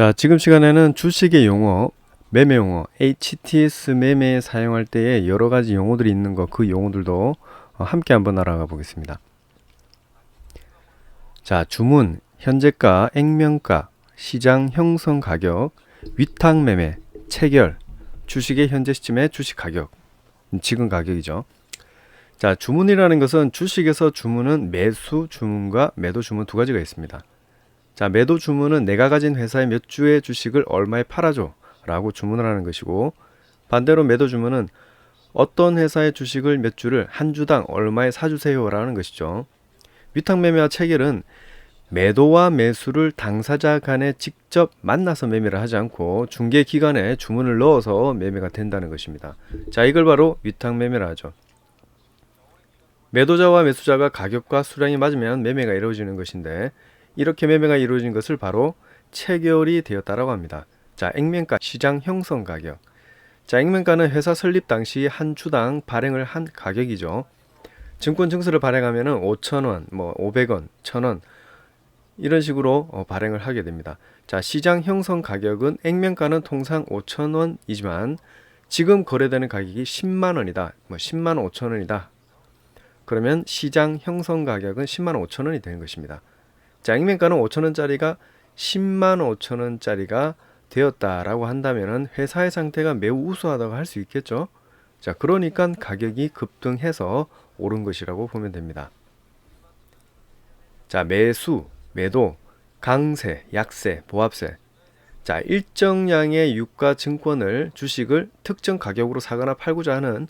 자, 지금 시간에는 주식의 용어, 매매 용어, HTS 매매에 사용할 때에 여러 가지 용어들이 있는 거, 그 용어들도 함께 한번 알아가 보겠습니다. 자, 주문, 현재가, 액면가, 시장 형성 가격, 위탁 매매, 체결, 주식의 현재 시점의 주식 가격, 지금 가격이죠. 자, 주문이라는 것은 주식에서 주문은 매수 주문과 매도 주문 두 가지가 있습니다. 자, 매도 주문은 내가 가진 회사의 몇 주의 주식을 얼마에 팔아줘 라고 주문을 하는 것이고, 반대로 매도 주문은 어떤 회사의 주식을 몇 주를 한 주당 얼마에 사주세요 라는 것이죠. 위탁매매와 체결은 매도와 매수를 당사자 간에 직접 만나서 매매를 하지 않고 중개기관에 주문을 넣어서 매매가 된다는 것입니다. 자, 이걸 바로 위탁매매라 하죠. 매도자와 매수자가 가격과 수량이 맞으면 매매가 이루어지는 것인데, 이렇게 매매가 이루어진 것을 바로 체결이 되었다라고 합니다. 자, 액면가, 시장 형성 가격. 자, 액면가는 회사 설립 당시 한 주당 발행을 한 가격이죠. 증권 증서를 발행하면은 5,000원, 500원, 1,000원 이런 식으로 발행을 하게 됩니다. 자, 시장 형성 가격은 액면가는 통상 5,000원이지만 지금 거래되는 가격이 10만 원이다. 10만 5천 원이다. 그러면 시장 형성 가격은 10만 5천 원이 되는 것입니다. 자, 액면가는 5,000원짜리가 10만 5천원짜리가 되었다라고 한다면 회사의 상태가 매우 우수하다고 할 수 있겠죠. 자, 그러니까 가격이 급등해서 오른 것이라고 보면 됩니다. 자, 매수, 매도, 강세, 약세, 보합세. 자, 일정량의 유가 증권을, 주식을 특정 가격으로 사거나 팔고자 하는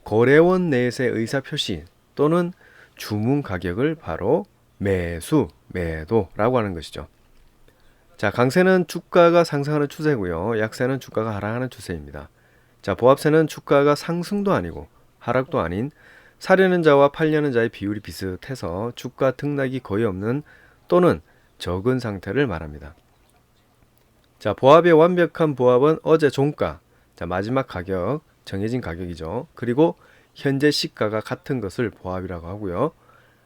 거래원 내에서의 의사표시 또는 주문 가격을 바로 매수, 매도라고 하는 것이죠. 자, 강세는 주가가 상승하는 추세고요. 약세는 주가가 하락하는 추세입니다. 자, 보합세는 주가가 상승도 아니고 하락도 아닌 사려는 자와 팔려는 자의 비율이 비슷해서 주가 등락이 거의 없는 또는 적은 상태를 말합니다. 자, 보합의 완벽한 보합은 어제 종가, 자, 마지막 가격, 정해진 가격이죠. 그리고 현재 시가가 같은 것을 보합이라고 하고요.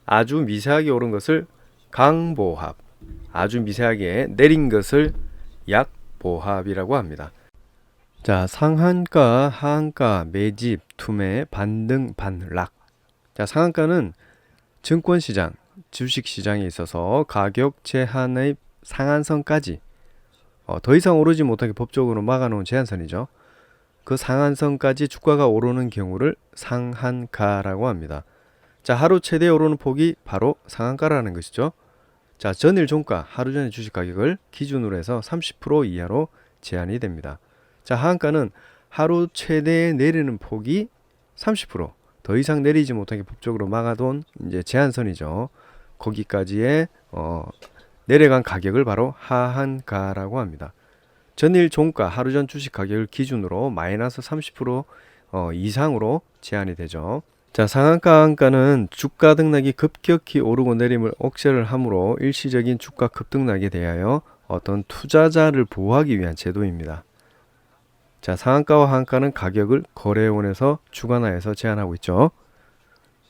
아주 미세하게 오른 것을 강보합, 아주 미세하게 내린 것을 약보합이라고 합니다. 자, 상한가, 하한가, 매집, 투매, 반등, 반락. 자, 상한가는 증권시장, 주식시장에 있어서 가격 제한의 상한선까지 더 이상 오르지 못하게 법적으로 막아놓은 제한선이죠. 그 상한선까지 주가가 오르는 경우를 상한가라고 합니다. 자, 하루 최대 오르는 폭이 바로 상한가라는 것이죠. 자, 전일 종가, 하루 전의 주식 가격을 기준으로 해서 30% 이하로 제한이 됩니다. 자, 하한가는 하루 최대 내리는 폭이 30%, 더 이상 내리지 못하게 법적으로 막아둔 이제 제한선이죠. 거기까지의 내려간 가격을 바로 하한가라고 합니다. 전일 종가, 하루 전 주식 가격을 기준으로 마이너스 30% 이상으로 제한이 되죠. 자, 상한가, 하한가는 주가 등락이 급격히 오르고 내림을 억제를 함으로 일시적인 주가 급등락에 대하여 어떤 투자자를 보호하기 위한 제도입니다. 자, 상한가와 하한가는 가격을 거래원에서 주관하여서 제한하고 있죠.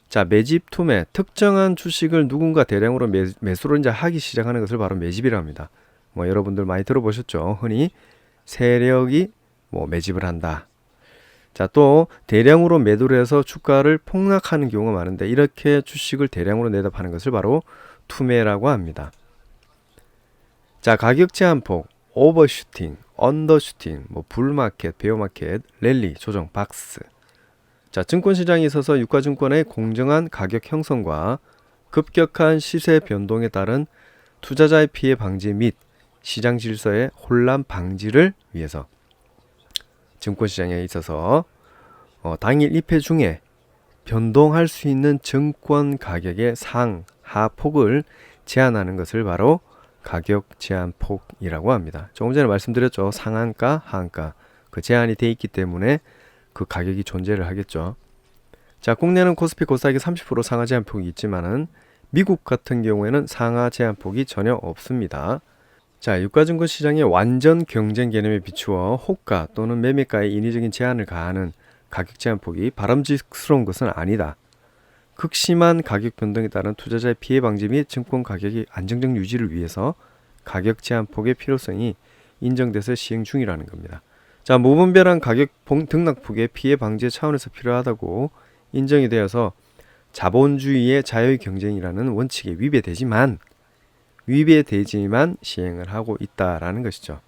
자, 매집, 투매, 특정한 주식을 누군가 대량으로 매수를 이제 하기 시작하는 것을 바로 매집이라고 합니다. 여러분들 많이 들어보셨죠? 흔히 세력이 매집을 한다. 자, 또 대량으로 매도를 해서 주가를 폭락하는 경우가 많은데, 이렇게 주식을 대량으로 내다 파는 것을 바로 투매라고 합니다. 자, 가격 제한폭, 오버슈팅, 언더슈팅, 불마켓, 베어마켓, 랠리, 조정, 박스. 자, 증권시장에 있어서 유가증권의 공정한 가격 형성과 급격한 시세 변동에 따른 투자자의 피해 방지 및 시장 질서의 혼란 방지를 위해서 증권시장에 있어서 당일 입회 중에 변동할 수 있는 증권 가격의 상, 하폭을 제한하는 것을 바로 가격 제한폭이라고 합니다. 조금 전에 말씀드렸죠. 상한가, 하한가. 그 제한이 돼 있기 때문에 그 가격이 존재를 하겠죠. 자, 국내는 코스피 코스닥이 30% 상하 제한폭이 있지만은 미국 같은 경우에는 상하 제한폭이 전혀 없습니다. 자, 유가증권 시장의 완전 경쟁 개념에 비추어 호가 또는 매매가에 인위적인 제한을 가하는 가격 제한폭이 바람직스러운 것은 아니다. 극심한 가격 변동에 따른 투자자의 피해 방지 및 증권 가격의 안정적 유지를 위해서 가격 제한폭의 필요성이 인정돼서 시행 중이라는 겁니다. 자, 무분별한 가격 등락폭의 피해 방지 차원에서 필요하다고 인정이 되어서 자본주의의 자유의 경쟁이라는 원칙에 위배되지만 시행을 하고 있다라는 것이죠.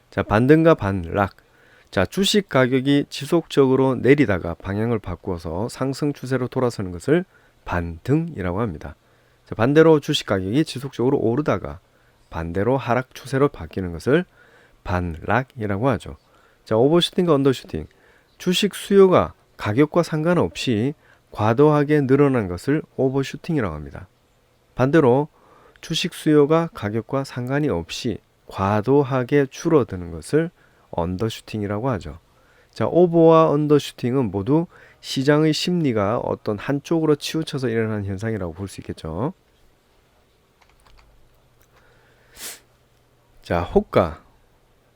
자, 반등과 반락. 자, 주식 가격이 지속적으로 내리다가 방향을 바꾸어서 상승 추세로 돌아서는 것을 반등이라고 합니다. 자, 반대로 주식 가격이 지속적으로 오르다가 반대로 하락 추세로 바뀌는 것을 반락이라고 하죠. 자, 오버슈팅과 언더슈팅. 주식 수요가 가격과 상관없이 과도하게 늘어난 것을 오버슈팅이라고 합니다. 반대로 주식 수요가 가격과 상관이 없이 과도하게 줄어드는 것을 언더슈팅이라고 하죠. 자, 오버와 언더슈팅은 모두 시장의 심리가 어떤 한쪽으로 치우쳐서 일어나는 현상이라고 볼 수 있겠죠. 자, 호가,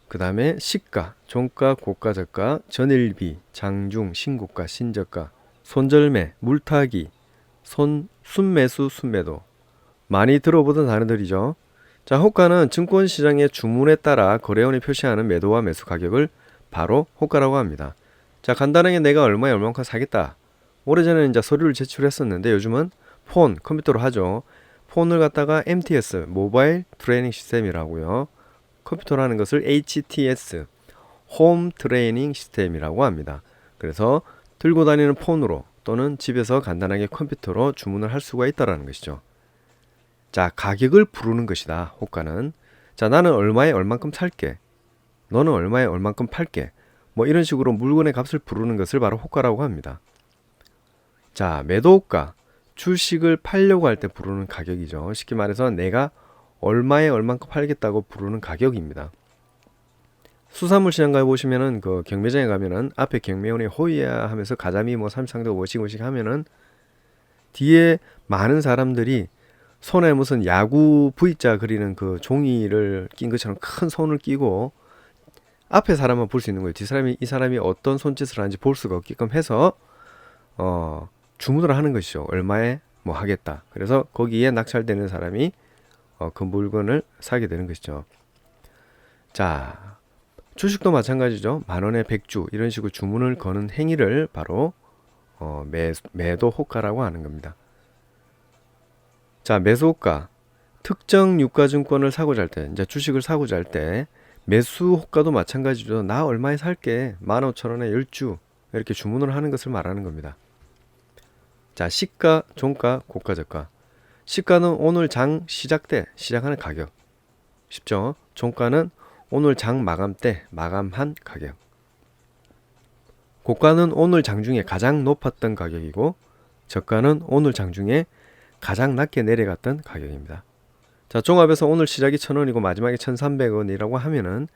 그 다음에 시가, 종가, 고가, 저가, 전일비, 장중, 신고가, 신저가, 손절매, 물타기, 순매수, 순매도. 많이 들어보던 단어들이죠. 자, 호가는 증권시장의 주문에 따라 거래원이 표시하는 매도와 매수 가격을 바로 호가라고 합니다. 자, 간단하게 내가 얼마에 얼마만큼 사겠다. 오래전에는 이제 서류를 제출했었는데 요즘은 컴퓨터로 하죠. 폰을 갖다가 MTS, 모바일 트레이닝 시스템이라고요. 컴퓨터로 하는 것을 HTS, 홈 트레이닝 시스템이라고 합니다. 그래서 들고 다니는 폰으로 또는 집에서 간단하게 컴퓨터로 주문을 할 수가 있다는 것이죠. 자, 가격을 부르는 것이다. 호가는. 자, 나는 얼마에 얼만큼 살게. 너는 얼마에 얼만큼 팔게. 뭐 이런 식으로 물건의 값을 부르는 것을 바로 호가라고 합니다. 자, 매도호가. 주식을 팔려고 할 때 부르는 가격이죠. 쉽게 말해서 내가 얼마에 얼만큼 팔겠다고 부르는 가격입니다. 수산물 시장 가에 보시면은 그 경매장에 가면은 앞에 경매원이 호이야 하면서 가자미 뭐 33도 50 하면은 뒤에 많은 사람들이 손에 무슨 야구 V자 그리는 그 종이를 낀 것처럼 큰 손을 끼고 앞에 사람만 볼 수 있는 거예요. 이 사람이 어떤 손짓을 하는지 볼 수가 없게끔 해서 주문을 하는 것이죠. 얼마에 뭐 하겠다. 그래서 거기에 낙찰되는 사람이 그 물건을 사게 되는 것이죠. 자, 주식도 마찬가지죠. 만원에 100주 이런 식으로 주문을 거는 행위를 바로 매도 호가라고 하는 겁니다. 자, 매수 호가. 특정 유가증권을 사고자 할 때, 이제 주식을 사고자 할 때 매수 호가도 마찬가지죠. 나 얼마에 살게. 15,000원에 10주 이렇게 주문을 하는 것을 말하는 겁니다. 자, 시가, 종가, 고가, 저가. 시가는 오늘 장 시작 때 시작하는 가격. 쉽죠? 종가는 오늘 장 마감 때 마감한 가격. 고가는 오늘 장중에 가장 높았던 가격이고 저가는 오늘 장중에 가장 낮게 내려갔던 가격입니다. 자, 종합해서 오늘 시작이 1,000원이고 마지막에 1,300원이라고 하면은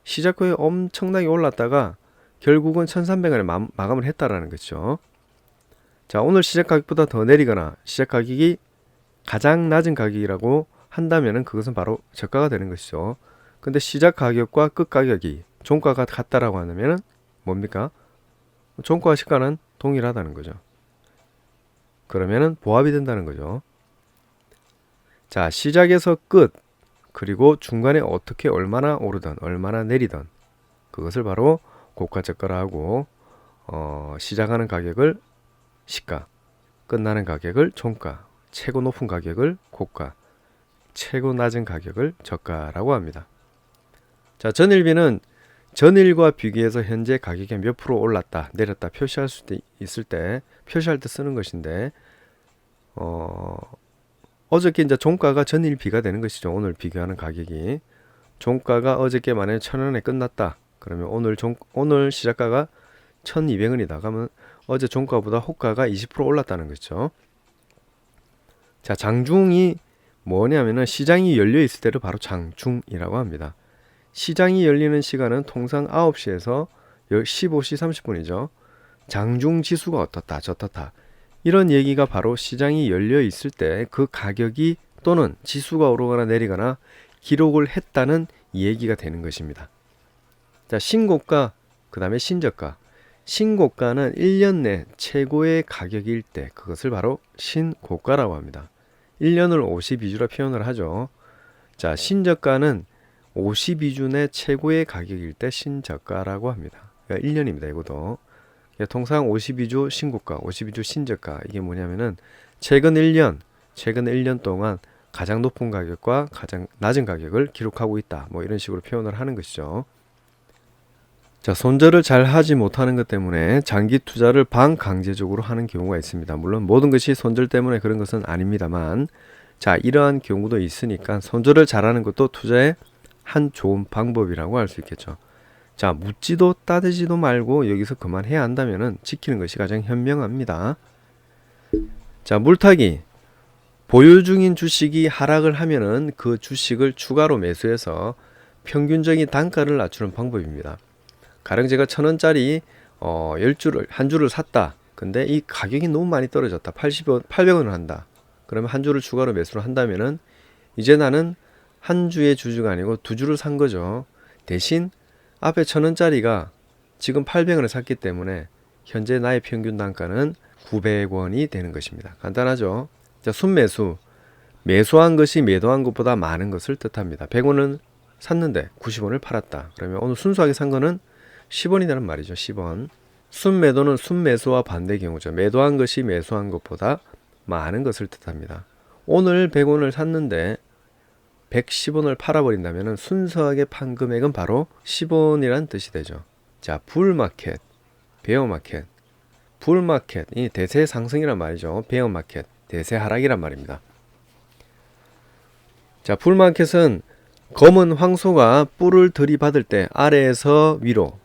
시작 후에 엄청나게 올랐다가 결국은 1,300원에 마감을 했다라는 거죠. 자, 오늘 시작 가격보다 더 내리거나 시작 가격이 가장 낮은 가격이라고 한다면은 그것은 바로 저가가 되는 것이죠. 근데 시작 가격과 끝 가격이 종가가 같다라고 하면은 뭡니까? 종가와 시가는 동일하다는 거죠. 그러면은 보합이 된다는 거죠. 자, 시작에서 끝, 그리고 중간에 어떻게 얼마나 오르던 얼마나 내리던 그것을 바로 고가 저가라 하고 시작하는 가격을 시가, 끝나는 가격을 종가, 최고 높은 가격을 고가, 최고 낮은 가격을 저가라고 합니다. 자, 전일비는 전일과 비교해서 현재 가격이 몇 프로 올랐다 내렸다 표시할 수 있을 때 표시할 때 쓰는 것인데 어저께 이제 종가가 전일비가 되는 것이죠. 오늘 비교하는 가격이 종가가 어저께 만약에 1,000원에 끝났다 그러면 오늘 시작가가 1,200원이다 그러면 어제 종가보다 호가가 20% 올랐다는 거죠. 자, 장중이 뭐냐면은 시장이 열려 있을 때를 바로 장중이라고 합니다. 시장이 열리는 시간은 통상 9시에서 15시 30분이죠. 장중 지수가 어떻다 저떻다 이런 얘기가 바로 시장이 열려 있을 때 그 가격이 또는 지수가 오르거나 내리거나 기록을 했다는 얘기가 되는 것입니다. 자, 신고가 그 다음에 신저가. 신고가는 1년 내 최고의 가격일 때 그것을 바로 신고가라고 합니다. 1년을 52주라 표현을 하죠. 자, 신저가는 52주 내 최고의 가격일 때 신저가라고 합니다. 그러니까 1년입니다. 이것도. 그러니까 통상 52주 신고가, 52주 신저가 이게 뭐냐면은 최근 1년 동안 가장 높은 가격과 가장 낮은 가격을 기록하고 있다. 뭐 이런 식으로 표현을 하는 것이죠. 자, 손절을 잘 하지 못하는 것 때문에 장기 투자를 반강제적으로 하는 경우가 있습니다. 물론 모든 것이 손절 때문에 그런 것은 아닙니다만, 자, 이러한 경우도 있으니까 손절을 잘하는 것도 투자의 한 좋은 방법이라고 할 수 있겠죠. 자, 묻지도 따지지도 말고 여기서 그만해야 한다면은 지키는 것이 가장 현명합니다. 자, 물타기. 보유 중인 주식이 하락을 하면은 그 주식을 추가로 매수해서 평균적인 단가를 낮추는 방법입니다. 가령 제가 1,000원짜리 10주를 한 주를 샀다. 근데 이 가격이 너무 많이 떨어졌다. 800원을 한다. 그러면 한 주를 추가로 매수를 한다면은 이제 나는 한 주의 주주가 아니고 두 주를 산 거죠. 대신 앞에 1,000원짜리가 지금 800원을 샀기 때문에 현재 나의 평균 단가는 900원이 되는 것입니다. 간단하죠. 자, 순매수. 매수한 것이 매도한 것보다 많은 것을 뜻합니다. 100원은 샀는데 90원을 팔았다. 그러면 오늘 순수하게 산 거는 10원이라는 말이죠. 10원. 순매도는 순매수와 반대 경우죠. 매도한 것이 매수한 것보다 많은 것을 뜻합니다. 오늘 100원을 샀는데 110원을 팔아버린다면 순수하게 판 금액은 바로 10원이란 뜻이 되죠. 자, 불마켓, 베어마켓. 불마켓이 대세 상승이란 말이죠. 베어마켓, 대세 하락이란 말입니다. 자, 불마켓은 검은 황소가 뿔을 들이받을 때 아래에서 위로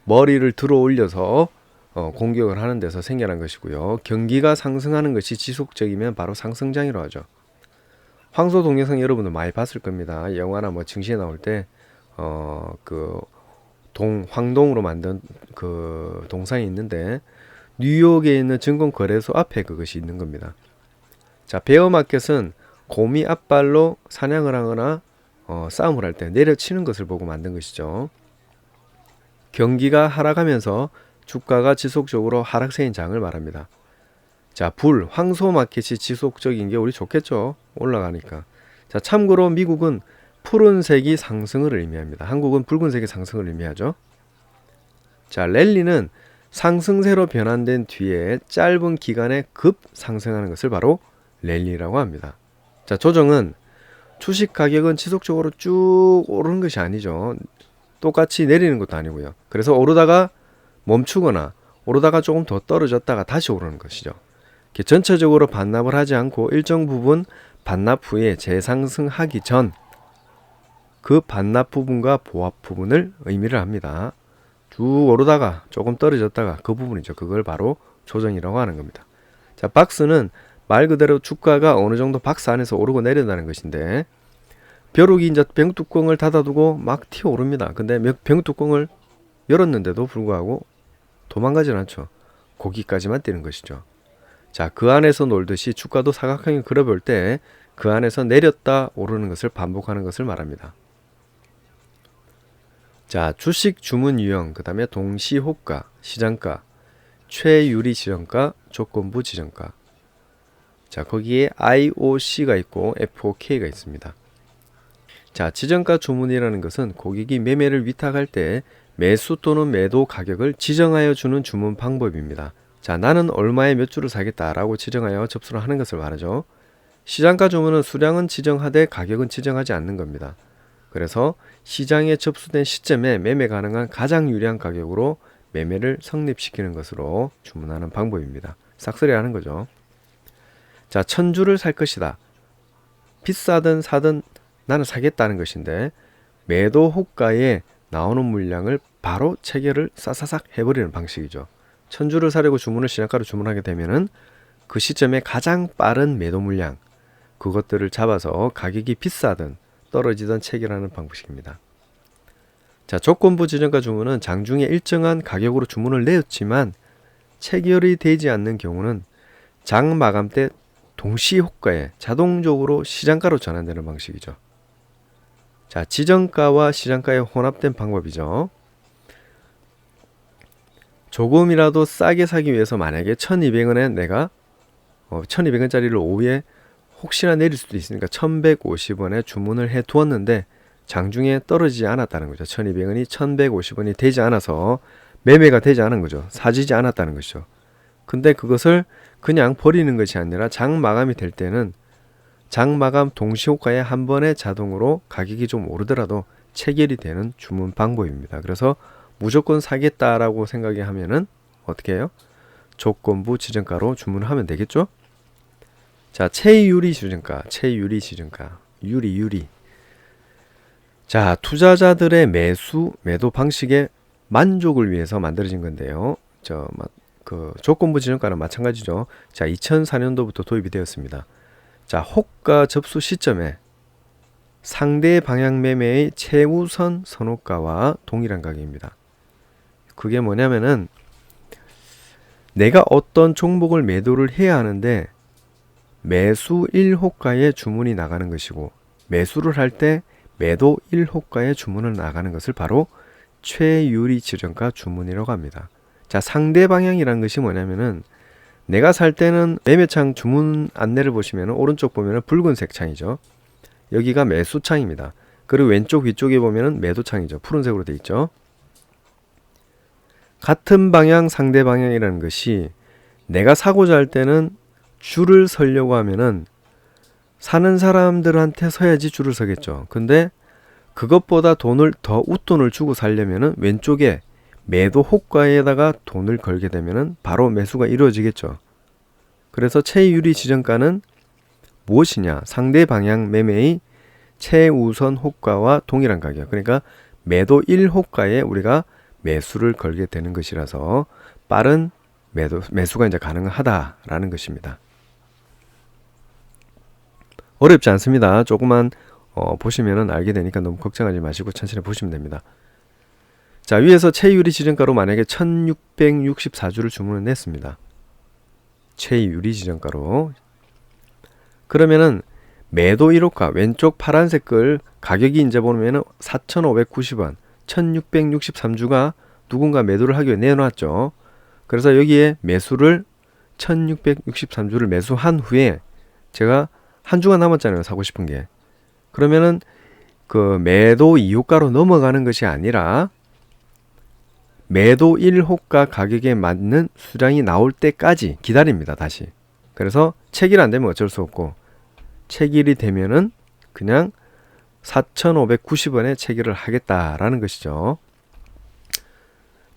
머리를 들어 올려서 공격을 하는 데서 생겨난 것이고요. 경기가 상승하는 것이 지속적이면 바로 상승장이라고 하죠. 황소 동영상 여러분들 많이 봤을 겁니다. 영화나 뭐 증시에 나올 때 황동으로 만든 그 동상이 있는데 뉴욕에 있는 증권거래소 앞에 그것이 있는 겁니다. 자, 베어마켓은 곰이 앞발로 사냥을 하거나 싸움을 할 때 내려치는 것을 보고 만든 것이죠. 경기가 하락하면서 주가가 지속적으로 하락세인 장을 말합니다. 자, 황소 마켓이 지속적인 게 우리 좋겠죠. 올라가니까. 자, 참고로 미국은 푸른색이 상승을 의미합니다. 한국은 붉은색이 상승을 의미하죠. 자, 랠리는 상승세로 변환된 뒤에 짧은 기간에 급 상승하는 것을 바로 랠리라고 합니다. 자, 조정은 주식 가격은 지속적으로 쭉 오르는 것이 아니죠. 똑같이 내리는 것도 아니고요. 그래서 오르다가 멈추거나 오르다가 조금 더 떨어졌다가 다시 오르는 것이죠. 전체적으로 반납을 하지 않고 일정 부분 반납 후에 재상승하기 전 그 반납 부분과 보합 부분을 의미를 합니다. 쭉 오르다가 조금 떨어졌다가 그 부분이죠. 그걸 바로 조정이라고 하는 겁니다. 자, 박스는 말 그대로 주가가 어느 정도 박스 안에서 오르고 내린다는 것인데 벼룩이 이제 병뚜껑을 닫아두고 막 튀어오릅니다. 근데 병뚜껑을 열었는데도 불구하고 도망가진 않죠. 거기까지만 뛰는 것이죠. 자, 그 안에서 놀듯이 주가도 사각형을 그려볼 때 그 안에서 내렸다 오르는 것을 반복하는 것을 말합니다. 자, 주식 주문 유형, 그 다음에 동시호가, 시장가, 최유리 지정가, 조건부 지정가. 자, 거기에 IOC가 있고 FOK가 있습니다. 자, 지정가 주문이라는 것은 고객이 매매를 위탁할 때 매수 또는 매도 가격을 지정하여 주는 주문 방법입니다. 자, 나는 얼마에 몇 주를 사겠다라고 지정하여 접수를 하는 것을 말하죠. 시장가 주문은 수량은 지정하되 가격은 지정하지 않는 겁니다. 그래서 시장에 접수된 시점에 매매 가능한 가장 유리한 가격으로 매매를 성립시키는 것으로 주문하는 방법입니다. 싹쓸이 하는 거죠. 자, 1,000주를 살 것이다. 비싸든 사든 나는 사겠다는 것인데 매도 호가에 나오는 물량을 바로 체결을 싸사삭 해버리는 방식이죠. 1,000주를 사려고 주문을 시장가로 주문하게 되면은 그 시점에 가장 빠른 매도 물량 그것들을 잡아서 가격이 비싸든 떨어지든 체결하는 방식입니다. 자, 조건부 지정가 주문은 장중에 일정한 가격으로 주문을 내었지만 체결이 되지 않는 경우는 장 마감 때 동시 호가에 자동적으로 시장가로 전환되는 방식이죠. 자, 지정가와 시장가의 혼합된 방법이죠. 조금이라도 싸게 사기 위해서 만약에 1,200원에 내가 1,200원짜리를 오후에 혹시나 내릴 수도 있으니까 1,150원에 주문을 해 두었는데 장중에 떨어지지 않았다는 거죠. 1200원이 1150원이 되지 않아서 매매가 되지 않은 거죠. 사지지 않았다는 것이죠. 근데 그것을 그냥 버리는 것이 아니라 장 마감이 될 때는 장 마감 동시호가에 한 번에 자동으로 가격이 좀 오르더라도 체결이 되는 주문 방법입니다. 그래서 무조건 사겠다라고 생각이 하면은 어떻게 해요? 조건부 지정가로 주문하면 되겠죠? 자, 채유리 지정가, 채유리 지정가, 유리. 자, 투자자들의 매도 방식의 만족을 위해서 만들어진 건데요. 조건부 지정가는 마찬가지죠. 자, 2004년도부터 도입이 되었습니다. 자, 호가 접수 시점에 상대 방향 매매의 최우선 선호가와 동일한 가격입니다. 그게 뭐냐면은 내가 어떤 종목을 매도를 해야 하는데 매수 1호가에 주문이 나가는 것이고 매수를 할 때 매도 1호가에 주문을 나가는 것을 바로 최유리 지정가 주문이라고 합니다. 자, 상대 방향이라는 것이 뭐냐면은 내가 살 때는 매매창 주문 안내를 보시면 오른쪽 보면 붉은색 창이죠. 여기가 매수창입니다. 그리고 왼쪽 위쪽에 보면 매도창이죠. 푸른색으로 되어 있죠. 같은 방향 상대 방향이라는 것이 내가 사고자 할 때는 줄을 서려고 하면은 사는 사람들한테 서야지 줄을 서겠죠. 근데 그것보다 더 웃돈을 주고 살려면은 왼쪽에 매도 호가에다가 돈을 걸게 되면은 바로 매수가 이루어지겠죠. 그래서 최유리 지정가는 무엇이냐? 상대 방향 매매의 최우선 호가와 동일한 가격. 그러니까 매도 1호가에 우리가 매수를 걸게 되는 것이라서 빠른 매수가 이제 가능하다라는 것입니다. 어렵지 않습니다. 조금만 보시면은 알게 되니까 너무 걱정하지 마시고 천천히 보시면 됩니다. 자, 위에서 최유리 지정가로 만약에 1664주를 주문을 했습니다. 최유리 지정가로. 그러면은 매도 1호가 왼쪽 파란색 글 가격이 이제 보면은 4,590원, 1663주가 누군가 매도를 하기 위해 내놓았죠. 그래서 여기에 매수를 1663주를 매수한 후에 제가 한 주가 남았잖아요. 사고 싶은 게. 그러면은 그 매도 2호가로 넘어가는 것이 아니라 매도 1호가 가격에 맞는 수량이 나올 때까지 기다립니다. 다시. 그래서 체결 안 되면 어쩔 수 없고 체결이 되면은 그냥 4,590원에 체결을 하겠다라는 것이죠.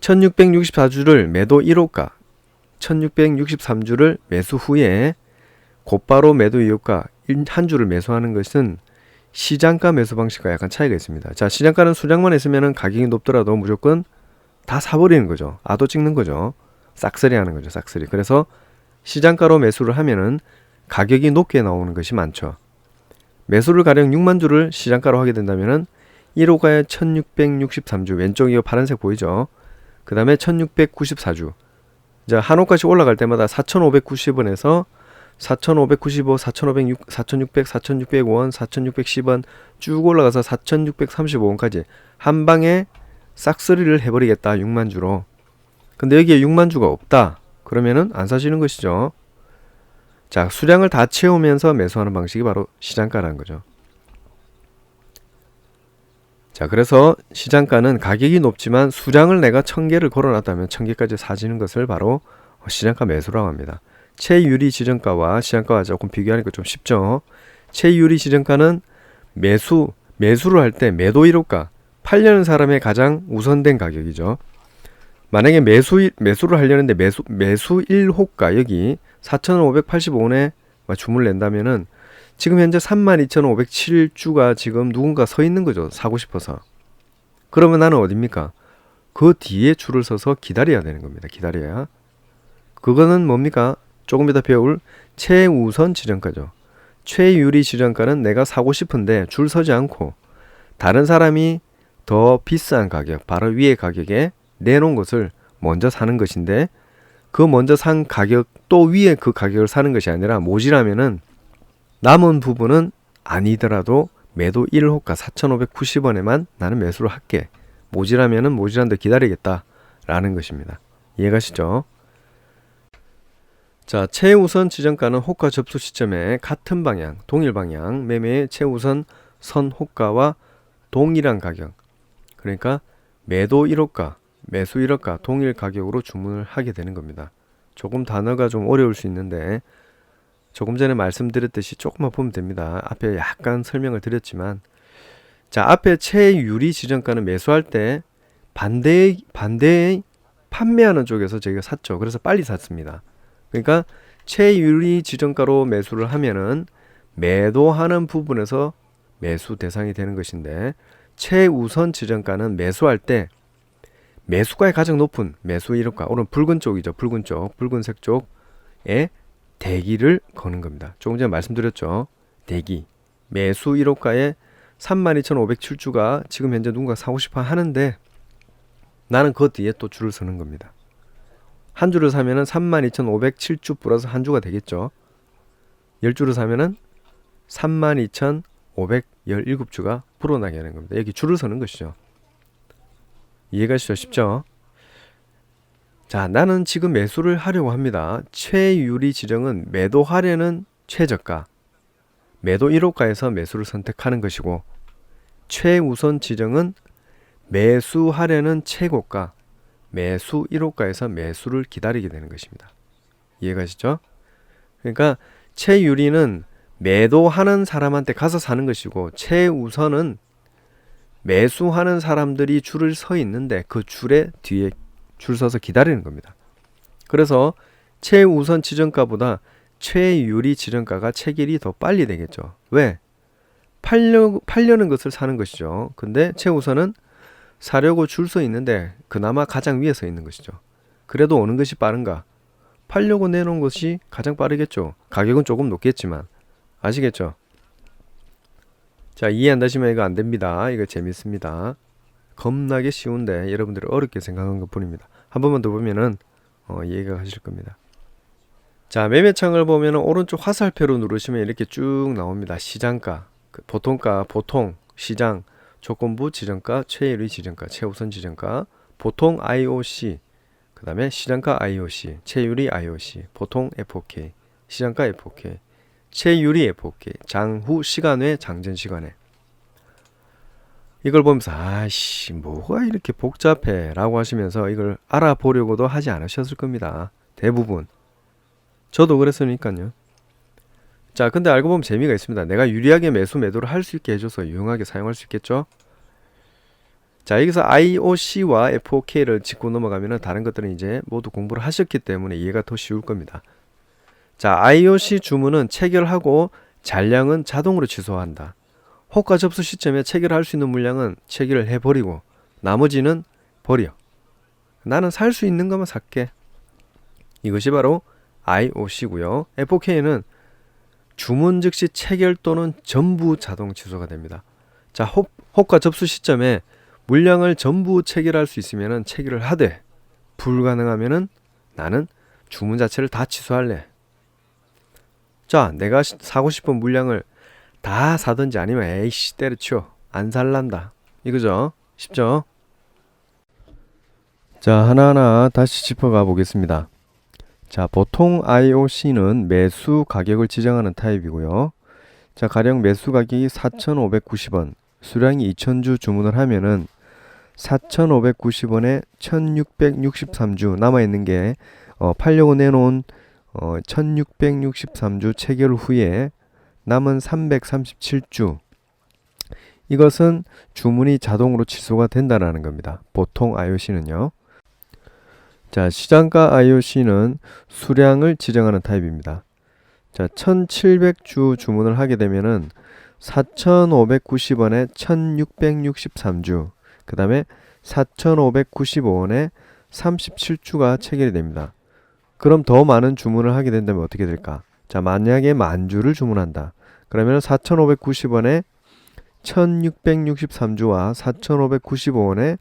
1664주를 매도 1호가, 1663주를 매수 후에 곧바로 매도 2호가 한 주를 매수하는 것은 시장가 매수 방식과 약간 차이가 있습니다. 자, 시장가는 수량만 있으면 가격이 높더라도 무조건 다 사버리는 거죠. 아도 찍는 거죠. 싹쓸이 하는 거죠. 싹쓸이. 그래서 시장가로 매수를 하면은 가격이 높게 나오는 것이 많죠. 매수를 가령 6만 주를 시장가로 하게 된다면은 1호가에 1663주, 왼쪽이 파란색 보이죠? 그 다음에 1694주. 이제 한 호가씩 올라갈 때마다 4,590원에서 4,595, 4,506, 4,600, 4,605원, 4,610원 쭉 올라가서 4,635원까지 한 방에 싹쓸이를 해버리겠다. 6만 주로. 근데 여기에 6만 주가 없다. 그러면은 안 사시는 것이죠. 자, 수량을 다 채우면서 매수하는 방식이 바로 시장가라는 거죠. 자, 그래서 시장가는 가격이 높지만 수량을 내가 1000개를 걸어놨다면 1000개까지 사지는 것을 바로 시장가 매수라고 합니다. 최유리 지정가와 시장가와 조금 비교하니까 좀 쉽죠. 최유리 지정가는 매수를 할 때 매도 1호가 팔려는 사람의 가장 우선된 가격이죠. 만약에 매수를 하려는데 매수 1호가 여기 4,585원에 주문을 낸다면은 지금 현재 32,507주가 지금 누군가 서 있는 거죠. 사고 싶어서. 그러면 나는 어딥니까? 그 뒤에 줄을 서서 기다려야 되는 겁니다. 기다려야. 그거는 뭡니까? 조금 이따 배울 최우선 지정가죠. 최유리 지정가는 내가 사고 싶은데 줄 서지 않고 다른 사람이 더 비싼 가격, 바로 위의 가격에 내놓은 것을 먼저 사는 것인데 그 먼저 산 가격 또 위에 그 가격을 사는 것이 아니라 모자라면은 남은 부분은 아니더라도 매도 1호가 4,590원에만 나는 매수를 할게. 모자라면은 모자란데 기다리겠다 라는 것입니다. 이해가시죠? 자, 최우선 지정가는 호가 접수 시점에 같은 방향, 동일 방향 매매의 최우선 선 호가와 동일한 가격, 그러니까 매도 1호가, 매수 1호가 동일 가격으로 주문을 하게 되는 겁니다. 조금 단어가 좀 어려울 수 있는데 조금 전에 말씀드렸듯이 조금만 보면 됩니다. 앞에 약간 설명을 드렸지만, 자, 앞에 최유리 지정가는 매수할 때 반대의 판매하는 쪽에서 저희가 샀죠. 그래서 빨리 샀습니다. 그러니까 최유리 지정가로 매수를 하면은 매도하는 부분에서 매수 대상이 되는 것인데, 최우선 지정가는 매수할 때 매수가의 가장 높은 매수 1호가, 오른 붉은 쪽이죠. 붉은 쪽, 붉은색 쪽에 대기를 거는 겁니다. 조금 전에 말씀드렸죠. 대기. 매수 1호가에 32,507주가 지금 현재 누군가 사고 싶어 하는데 나는 그 뒤에 또 줄을 서는 겁니다. 한 주를 사면은 32,507주 플러스 한 주가 되겠죠. 10주를 사면은 32,517주가 불어나게 하는 겁니다. 여기 줄을 서는 것이죠. 이해가시죠? 쉽죠? 자, 나는 지금 매수를 하려고 합니다. 최유리 지정은 매도하려는 최저가, 매도 1호가에서 매수를 선택하는 것이고, 최우선 지정은 매수하려는 최고가, 매수 1호가에서 매수를 기다리게 되는 것입니다. 이해가시죠? 그러니까 최유리는 매도하는 사람한테 가서 사는 것이고, 최우선은 매수하는 사람들이 줄을 서 있는데 그 줄에 뒤에 줄 서서 기다리는 겁니다. 그래서 최우선 지정가보다 최유리 지정가가 체결이 더 빨리 되겠죠. 왜? 팔려는 것을 사는 것이죠. 근데 최우선은 사려고 줄 서 있는데 그나마 가장 위에 서 있는 것이죠. 그래도 오는 것이 빠른가? 팔려고 내놓은 것이 가장 빠르겠죠. 가격은 조금 높겠지만. 아시겠죠? 자, 이해 안 되시면 이거 안 됩니다. 이거 재밌습니다. 겁나게 쉬운데 여러분들이 어렵게 생각한 것 뿐입니다. 한 번만 더 보면은 이해가 가실 겁니다. 자, 매매창을 보면은 오른쪽 화살표로 누르시면 이렇게 쭉 나옵니다. 시장가, 보통가, 보통, 시장, 조건부 지정가, 최유리 지정가, 최우선 지정가, 보통 IOC, 그 다음에 시장가 IOC, 최유리 IOC, 보통 FOK, 시장가 FOK, 최유리 FOK, 장후 시간외, 장전 시간외. 이걸 보면서 아이씨 뭐가 이렇게 복잡해 라고 하시면서 이걸 알아보려고도 하지 않으셨을 겁니다. 대부분. 저도 그랬으니까요. 자, 근데 알고 보면 재미가 있습니다. 내가 유리하게 매도를 할 수 있게 해줘서 유용하게 사용할 수 있겠죠. 자, 여기서 IOC와 FOK를 짚고 넘어가면 다른 것들은 이제 모두 공부를 하셨기 때문에 이해가 더 쉬울 겁니다. 자, IOC 주문은 체결하고 잔량은 자동으로 취소한다. 호가 접수 시점에 체결할 수 있는 물량은 체결을 해버리고 나머지는 버려. 나는 살 수 있는 것만 살게. 이것이 바로 IOC고요. FOK는 주문 즉시 체결 또는 전부 자동 취소가 됩니다. 자, 호가 접수 시점에 물량을 전부 체결할 수 있으면 체결을 하되, 불가능하면 나는 주문 자체를 다 취소할래. 자, 내가 사고 싶은 물량을 다 사든지 아니면 에이씨 때려치워 안 살란다 이거죠. 쉽죠? 자, 하나하나 다시 짚어가 보겠습니다. 자, 보통 IOC는 매수 가격을 지정하는 타입이고요. 자, 가령 매수 가격이 4,590원, 수량이 2,000주 주문을 하면은 4,590원에 1,663주 남아있는 게 팔려고 내놓은 1,663주 체결 후에 남은 337주, 이것은 주문이 자동으로 취소가 된다는 겁니다. 보통 IOC는요. 자, 시장가 IOC는 수량을 지정하는 타입입니다. 자, 1,700주 주문을 하게 되면은 4,590원에 1,663주, 그 다음에 4,595원에 37주가 체결이 됩니다. 그럼 더 많은 주문을 하게 된다면 어떻게 될까? 자, 만약에 만주를 주문한다. 그러면 4,590원에 1,663주와 4,595원에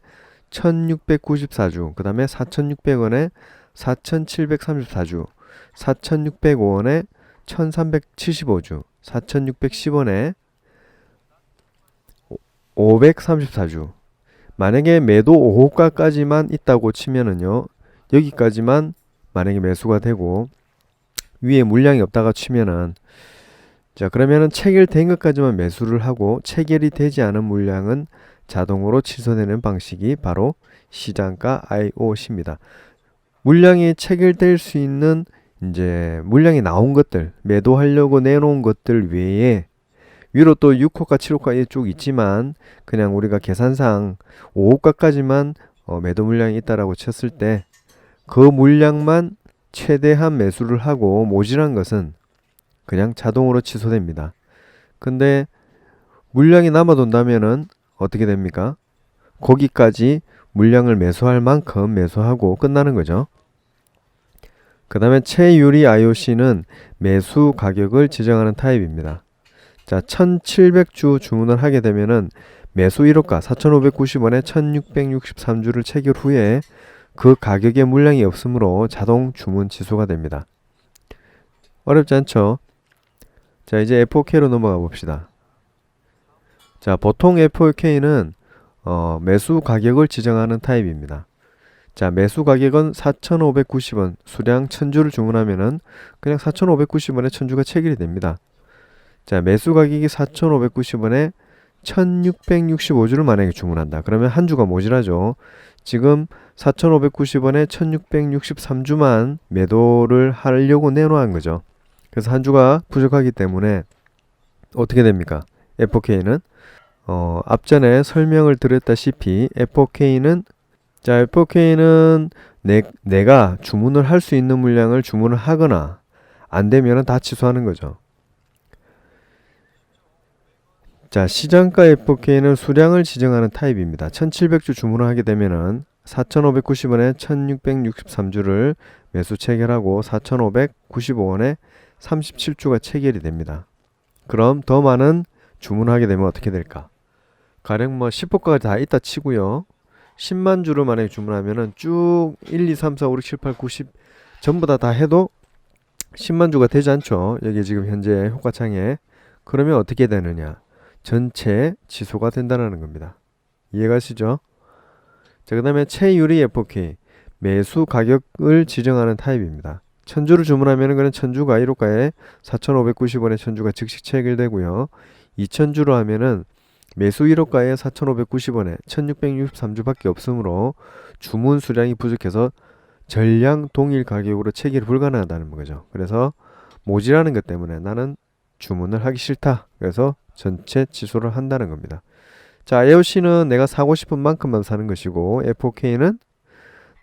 1,694주, 그 다음에 4,600원에 4,734주, 4,605원에 1,375주, 4,610원에 534주. 만약에 매도 5호가까지만 있다고 치면은요, 여기까지만 만약에 매수가 되고 위에 물량이 없다가 치면은, 자, 그러면은 체결된 것까지만 매수를 하고 체결이 되지 않은 물량은 자동으로 취소되는 방식이 바로 시장가 IOC입니다. 물량이 체결될 수 있는 이제 물량이 나온 것들, 매도하려고 내놓은 것들 외에 위로 또 6호가, 7호가 쭉 있지만 그냥 우리가 계산상 5호가까지만 매도 물량이 있다라고 쳤을 때 그 물량만 최대한 매수를 하고 모자란 것은 그냥 자동으로 취소됩니다. 근데 물량이 남아돈다면은 어떻게 됩니까? 거기까지 물량을 매수할 만큼 매수하고 끝나는 거죠. 그 다음에 최유리 IOC는 매수 가격을 지정하는 타입입니다. 자, 1700주 주문을 하게 되면은 매수 1호가 4,590원에 1663주를 체결 후에 그 가격에 물량이 없으므로 자동 주문 취소가 됩니다. 어렵지 않죠? 자, 이제 FOK로 넘어가 봅시다. 자, 보통 FOK는 매수 가격을 지정하는 타입입니다. 자, 매수 가격은 4,590원, 수량 1000주를 주문하면은 그냥 4,590원에 1000주가 체결이 됩니다. 자, 매수 가격이 4,590원에 1665주를 만약에 주문한다. 그러면 한 주가 모자라죠. 지금 4,590원에 1663주만 매도를 하려고 내놓은 거죠. 그래서 한 주가 부족하기 때문에 어떻게 됩니까? FOK는 앞전에 설명을 드렸다시피 FOK는 내가 주문을 할 수 있는 물량을 주문을 하거나 안 되면은 다 취소하는 거죠. 자, 시장가 FOK는 수량을 지정하는 타입입니다. 1700주 주문을 하게 되면은 4,590원에 1663주를 매수 체결하고 4,595원에 37주가 체결이 됩니다. 그럼 더 많은 주문을 하게 되면 어떻게 될까? 가령 뭐 10호가가 다 있다 치고요. 10만 주를 만약에 주문하면은 쭉 1, 2, 3, 4, 5, 6, 7, 8, 9, 10 전부 다 해도 10만 주가 되지 않죠. 여기 지금 현재 효과창에. 그러면 어떻게 되느냐? 전체 취소가 된다는 겁니다. 이해가시죠? 자, 그 다음에 최유리 FOK 매수 가격을 지정하는 타입입니다. 1000주를 주문하면 그냥 1000주가 1호가에 4,590원에 1000주가 즉시 체결되고요. 2000주로 하면은 매수 1호가에 4,590원에 1663주밖에 없으므로 주문 수량이 부족해서 전량 동일 가격으로 체결이 불가능하다는 거죠. 그래서 모자라는 것 때문에 나는 주문을 하기 싫다. 그래서 전체 취소를 한다는 겁니다. 자, AOC는 내가 사고 싶은 만큼만 사는 것이고 FOK는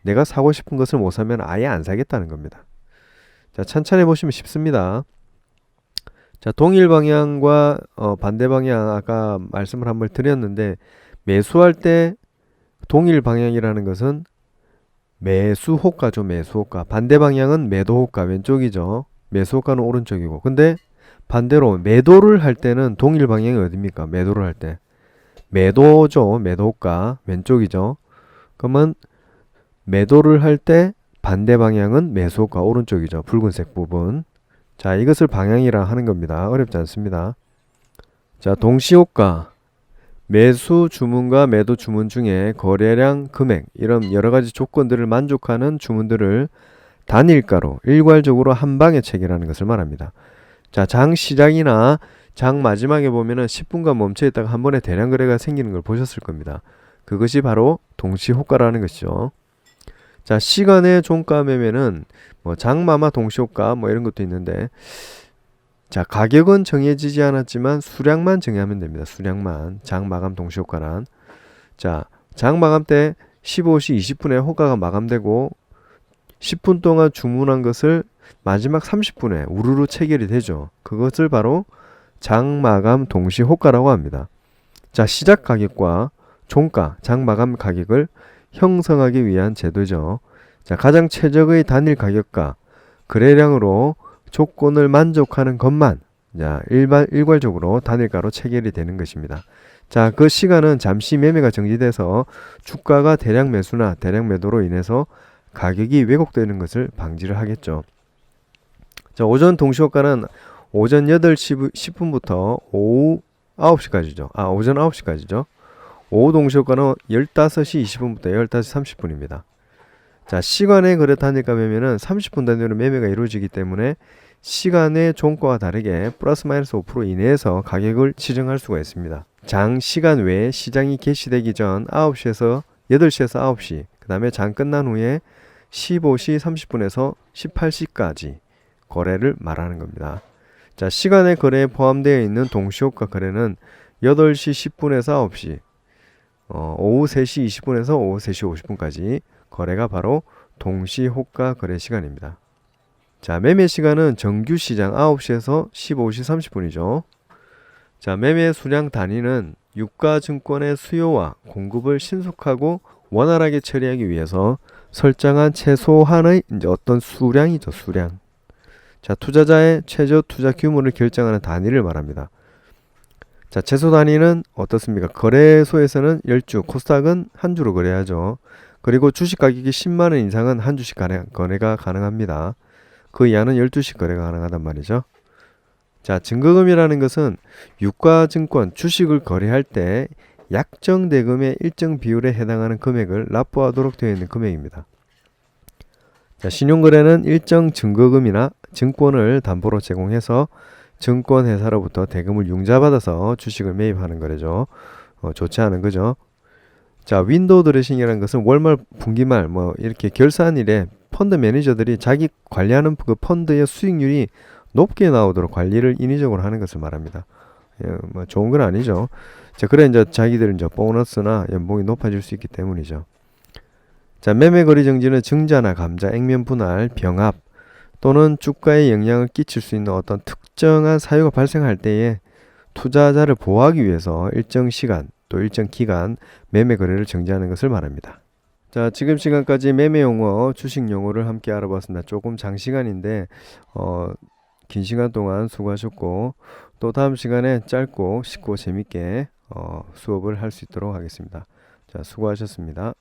내가 사고 싶은 것을 못 사면 아예 안 사겠다는 겁니다. 자, 찬찬해 보시면 쉽습니다. 자, 동일 방향과 반대 방향 아까 말씀을 한번 드렸는데 매수할 때 동일 방향이라는 것은 매수 호가죠. 매수 호가. 반대 방향은 매도 호가 왼쪽이죠. 매수 호가는 오른쪽이고. 근데 반대로 매도를 할 때는 동일 방향이 어딥니까? 매도를 할 때 매도죠. 매도 호가 왼쪽이죠. 그러면 매도를 할 때 반대 방향은 매수 호가 오른쪽이죠. 붉은색 부분. 자, 이것을 방향이라 하는 겁니다. 어렵지 않습니다. 자, 동시호가 매수 주문과 매도 주문 중에 거래량, 금액 이런 여러가지 조건들을 만족하는 주문들을 단일가로 일괄적으로 한 방에 체결하는 것을 말합니다. 자, 장 시작이나 장 마지막에 보면은 10분간 멈춰 있다가 한 번에 대량 거래가 생기는 걸 보셨을 겁니다. 그것이 바로 동시호가라는 것이죠. 자, 시간의 종가 매매는 뭐 장마마 동시호가 뭐 이런 것도 있는데, 자, 가격은 정해지지 않았지만 수량만 정하면 됩니다. 수량만. 장 마감 동시호가란. 자, 장 마감 때 15시 20분에 호가가 마감되고 10분 동안 주문한 것을 마지막 30분에 우르르 체결이 되죠. 그것을 바로 장 마감 동시 호가라고 합니다. 자, 시작 가격과 종가, 장 마감 가격을 형성하기 위한 제도죠. 자, 가장 최적의 단일 가격과 거래량으로 조건을 만족하는 것만 일괄적으로 단일가로 체결이 되는 것입니다. 자, 그 시간은 잠시 매매가 정지돼서 주가가 대량 매수나 대량 매도로 인해서 가격이 왜곡되는 것을 방지를 하겠죠. 자, 오전 동시호가는 오전 8시 10분부터 오후 9시까지죠. 오전 9시까지죠. 오후 동시호가는 15시 20분부터 15시 30분입니다. 자, 시간의 거래 단일가 매매는 30분 단위로 매매가 이루어지기 때문에 시간의 종가와 다르게 플러스 마이너스 5% 이내에서 가격을 지정할 수가 있습니다. 장 시간 외에 시장이 개시되기 전 9시에서 8시에서 9시, 그 다음에 장 끝난 후에 15시 30분에서 18시까지 거래를 말하는 겁니다. 자, 시간의 거래에 포함되어 있는 동시호가 거래는 8시 10분에서 9시, 오후 3시 20분에서 오후 3시 50분까지 거래가 바로 동시호가 거래 시간입니다. 자, 매매 시간은 정규 시장 9시에서 15시 30분이죠. 자, 매매 수량 단위는 유가증권의 수요와 공급을 신속하고 원활하게 처리하기 위해서 설정한 최소한의 이제 어떤 수량이죠, 수량. 자, 투자자의 최저 투자 규모를 결정하는 단위를 말합니다. 자, 최소 단위는 어떻습니까? 거래소에서는 10주, 코스닥은 한 주로 거래하죠. 그리고 주식 가격이 10만 원 이상은 한 주씩 거래가 가능합니다. 그 이하는 12씩 거래가 가능하단 말이죠. 자, 증거금이라는 것은 유가증권 주식을 거래할 때 약정 대금의 일정 비율에 해당하는 금액을 납부하도록 되어 있는 금액입니다. 자, 신용거래는 일정 증거금이나 증권을 담보로 제공해서 증권회사로부터 대금을 융자받아서 주식을 매입하는 거래죠. 좋지 않은 거죠. 자, 윈도우 드레싱이라는 것은 월말, 분기말 이렇게 결산일에 펀드 매니저들이 자기 관리하는 그 펀드의 수익률이 높게 나오도록 관리를 인위적으로 하는 것을 말합니다. 좋은 건 아니죠. 자, 그래 이제 자기들 이제 보너스나 연봉이 높아질 수 있기 때문이죠. 자, 매매 거래 정지는 증자나 감자, 액면 분할, 병합 또는 주가에 영향을 끼칠 수 있는 어떤 특정한 사유가 발생할 때에 투자자를 보호하기 위해서 일정 시간 또 일정 기간 매매 거래를 정지하는 것을 말합니다. 자, 지금 시간까지 매매 용어, 주식 용어를 함께 알아봤습니다. 조금 장시간인데 긴 시간 동안 수고하셨고, 또 다음 시간에 짧고 쉽고 재밌게 수업을 할 수 있도록 하겠습니다. 자, 수고하셨습니다.